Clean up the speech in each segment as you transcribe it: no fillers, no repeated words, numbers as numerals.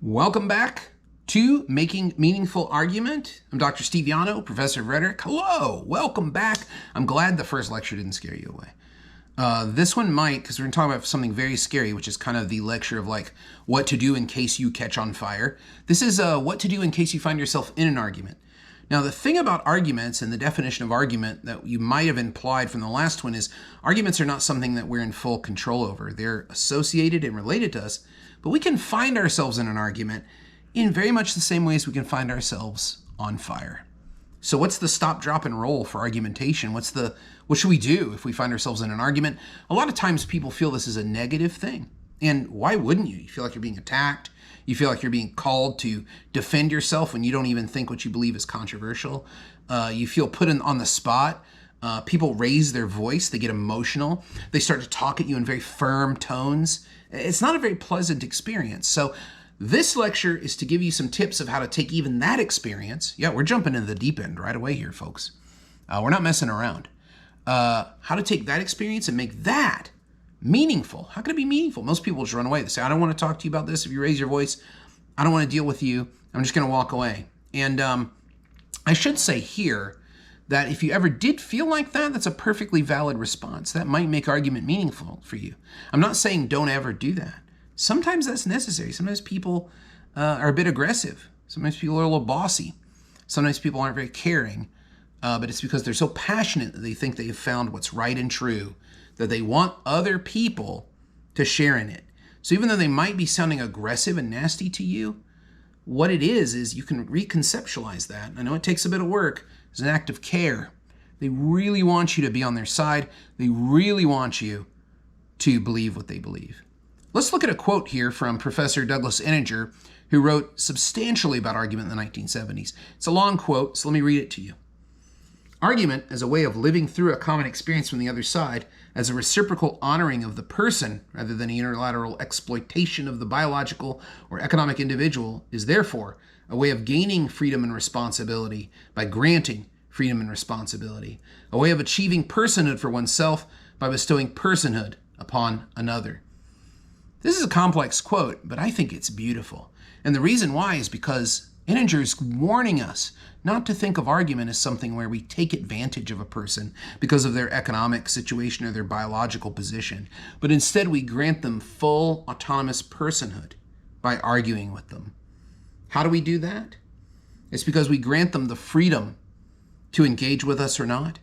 Welcome back to Making Meaningful Argument. I'm Dr. Steve Yano, Professor of Rhetoric. Hello, welcome back. I'm glad the first lecture didn't scare you away. This one might, because we're going to talk about something very scary, which is kind of the lecture of like what to do in case you catch on fire. This is what to do in case you find yourself in an argument. Now, the thing about arguments and the definition of argument that you might have implied from the last one is arguments are not something that we're in full control over. They're associated and related to us, but we can find ourselves in an argument in very much the same ways we can find ourselves on fire. So what's the stop, drop, and roll for argumentation? What should we do if we find ourselves in an argument? A lot of times people feel this is a negative thing. And why wouldn't you? You feel like you're being attacked. You feel like you're being called to defend yourself when you don't even think what you believe is controversial. You feel put on the spot. People raise their voice. They get emotional. They start to talk at you in very firm tones. It's not a very pleasant experience. So this lecture is to give you some tips of how to take even that experience. Yeah, we're jumping into the deep end right away here, folks. We're not messing around. How to take that experience and make that meaningful. How can it be meaningful? Most people just run away. They say, I don't want to talk to you about this. If you raise your voice, I don't want to deal with you. I'm just going to walk away. And I should say here that if you ever did feel like that, that's a perfectly valid response. That might make argument meaningful for you. I'm not saying don't ever do that. Sometimes that's necessary. Sometimes people are a bit aggressive. Sometimes people are a little bossy. Sometimes people aren't very caring, but it's because they're so passionate that they think they have found what's right and true, that they want other people to share in it. So even though they might be sounding aggressive and nasty to you, what it is you can reconceptualize that. I know it takes a bit of work. It's an act of care. They really want you to be on their side. They really want you to believe what they believe. Let's look at a quote here from Professor Douglas Enninger, who wrote substantially about argument in the 1970s. It's a long quote, so let me read it to you. Argument as a way of living through a common experience from the other side, as a reciprocal honoring of the person rather than a unilateral exploitation of the biological or economic individual, is therefore a way of gaining freedom and responsibility by granting freedom and responsibility, a way of achieving personhood for oneself by bestowing personhood upon another. This is a complex quote, but I think it's beautiful. And the reason why is because Enninger is warning us not to think of argument as something where we take advantage of a person because of their economic situation or their biological position, but instead we grant them full autonomous personhood by arguing with them. How do we do that? It's because we grant them the freedom to engage with us or not,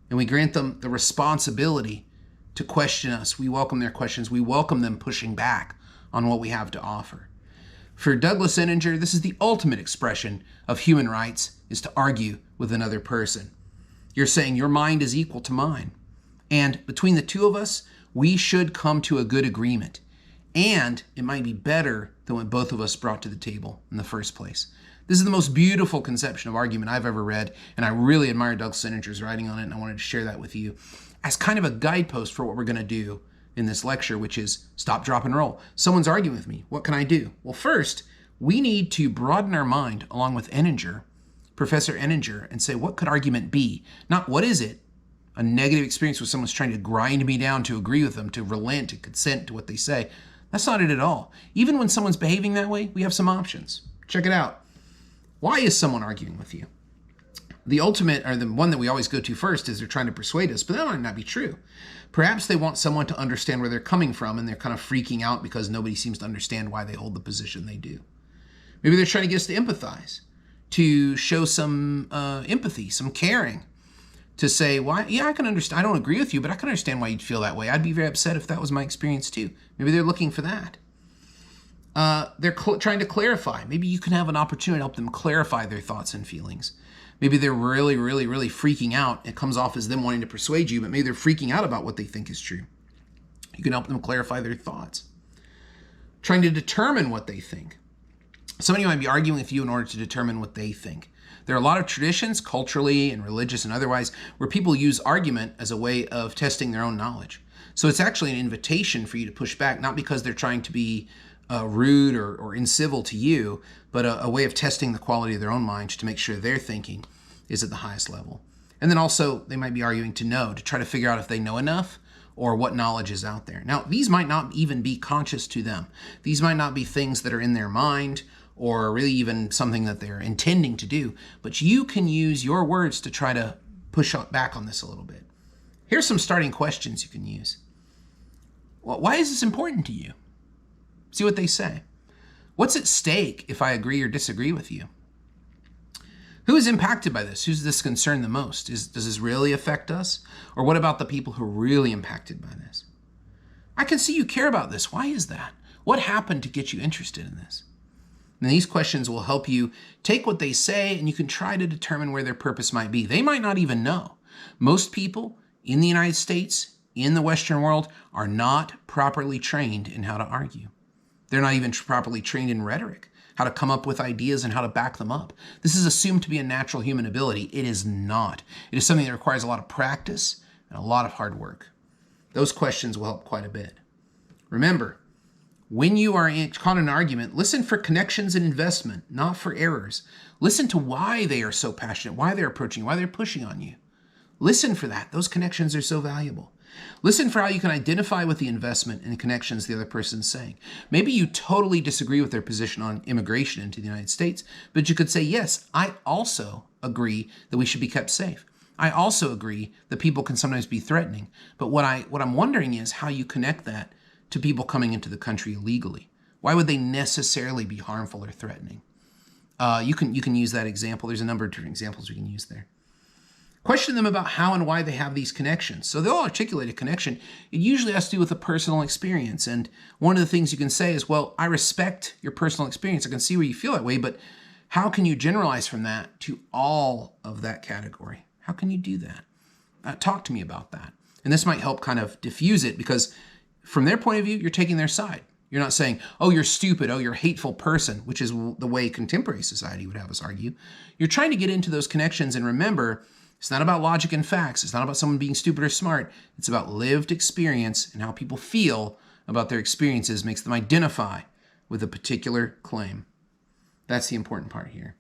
and we grant them the responsibility to question us. We welcome their questions. We welcome them pushing back on what we have to offer. For Douglas Enninger, this is the ultimate expression of human rights, is to argue with another person. You're saying your mind is equal to mine. And between the two of us, we should come to a good agreement. And it might be better than what both of us brought to the table in the first place. This is the most beautiful conception of argument I've ever read, and I really admire Douglas Enninger's writing on it, and I wanted to share that with you as kind of a guidepost for what we're going to do in this lecture, which is stop, drop, and roll. Someone's arguing with me. What can I do? Well, first, we need to broaden our mind along with Enninger, Professor Enninger, and say, what could argument be? Not what is it? A negative experience where someone's trying to grind me down to agree with them, to relent, to consent to what they say. That's not it at all. Even when someone's behaving that way, we have some options. Check it out. Why is someone arguing with you? The ultimate, or the one that we always go to first, is they're trying to persuade us, but that might not be true. Perhaps they want someone to understand where they're coming from, and they're kind of freaking out because nobody seems to understand why they hold the position they do. Maybe they're trying to get us to empathize, to show some empathy, some caring, to say, why? Yeah, I can understand. I don't agree with you, but I can understand why you'd feel that way. I'd be very upset if that was my experience too. Maybe they're looking for that. They're trying to clarify. Maybe you can have an opportunity to help them clarify their thoughts and feelings. Maybe they're really, really, really freaking out. It comes off as them wanting to persuade you, but maybe they're freaking out about what they think is true. You can help them clarify their thoughts. Trying to determine what they think. Somebody might be arguing with you in order to determine what they think. There are a lot of traditions, culturally and religious and otherwise, where people use argument as a way of testing their own knowledge. So it's actually an invitation for you to push back, not because they're trying to be rude or incivil to you, but a way of testing the quality of their own mind to make sure their thinking is at the highest level. And then also, they might be arguing to know, to try to figure out if they know enough or what knowledge is out there. Now, these might not even be conscious to them. These might not be things that are in their mind or really even something that they're intending to do, but you can use your words to try to push back on this a little bit. Here's some starting questions you can use. Well, why is this important to you? See what they say. What's at stake if I agree or disagree with you? Who is impacted by this? Who's this concern the most? Does this really affect us? Or what about the people who are really impacted by this? I can see you care about this. Why is that? What happened to get you interested in this? And these questions will help you take what they say and you can try to determine where their purpose might be. They might not even know. Most people in the United States, in the Western world, are not properly trained in how to argue. They're not even properly trained in rhetoric, how to come up with ideas and how to back them up. This is assumed to be a natural human ability. It is not. It is something that requires a lot of practice and a lot of hard work. Those questions will help quite a bit. Remember, when you are caught in an argument, listen for connections and investment, not for errors. Listen to why they are so passionate, why they're approaching, why they're pushing on you. Listen for that. Those connections are so valuable. Listen for how you can identify with the investment and connections the other person's saying. Maybe you totally disagree with their position on immigration into the United States, but you could say, yes, I also agree that we should be kept safe. I also agree that people can sometimes be threatening. But what I'm wondering is how you connect that to people coming into the country illegally. Why would they necessarily be harmful or threatening? You can use that example. There's a number of different examples we can use there. Question them about how and why they have these connections. So they'll articulate a connection. It usually has to do with a personal experience. And one of the things you can say is, well, I respect your personal experience. I can see where you feel that way, but how can you generalize from that to all of that category? How can you do that? Talk to me about that. And this might help kind of diffuse it because from their point of view, you're taking their side. You're not saying, oh, you're stupid, oh, you're a hateful person, which is the way contemporary society would have us argue. You're trying to get into those connections and remember, it's not about logic and facts. It's not about someone being stupid or smart. It's about lived experience and how people feel about their experiences makes them identify with a particular claim. That's the important part here.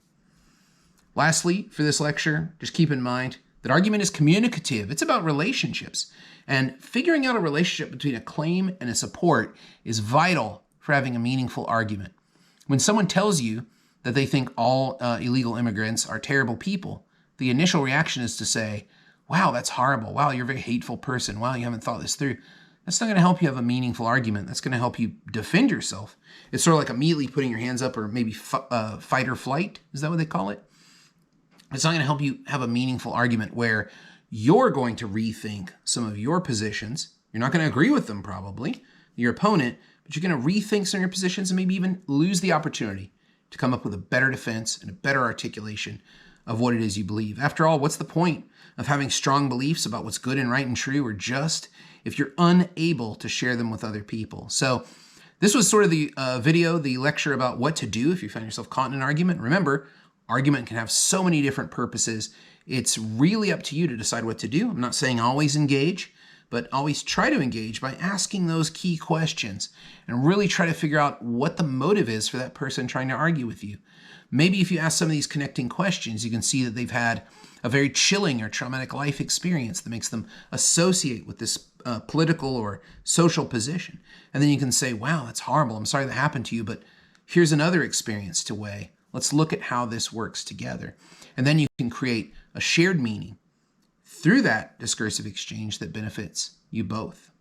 Lastly, for this lecture, just keep in mind that argument is communicative. It's about relationships. And figuring out a relationship between a claim and a support is vital for having a meaningful argument. When someone tells you that they think all illegal immigrants are terrible people, the initial reaction is to say, wow, that's horrible. Wow, you're a very hateful person. Wow, you haven't thought this through. That's not going to help you have a meaningful argument. That's going to help you defend yourself. It's sort of like immediately putting your hands up or maybe fight or flight. Is that what they call it? It's not going to help you have a meaningful argument where you're going to rethink some of your positions. You're not going to agree with them probably, your opponent, but you're going to rethink some of your positions and maybe even lose the opportunity to come up with a better defense and a better articulation of what it is you believe. After all, what's the point of having strong beliefs about what's good and right and true or just if you're unable to share them with other people? So this was sort of the the lecture about what to do if you find yourself caught in an argument. Remember, argument can have so many different purposes. It's really up to you to decide what to do. I'm not saying always engage, but always try to engage by asking those key questions and really try to figure out what the motive is for that person trying to argue with you. Maybe if you ask some of these connecting questions, you can see that they've had a very chilling or traumatic life experience that makes them associate with this political or social position. And then you can say, wow, that's horrible. I'm sorry that happened to you, but here's another experience to weigh. Let's look at how this works together. And then you can create a shared meaning through that discursive exchange that benefits you both.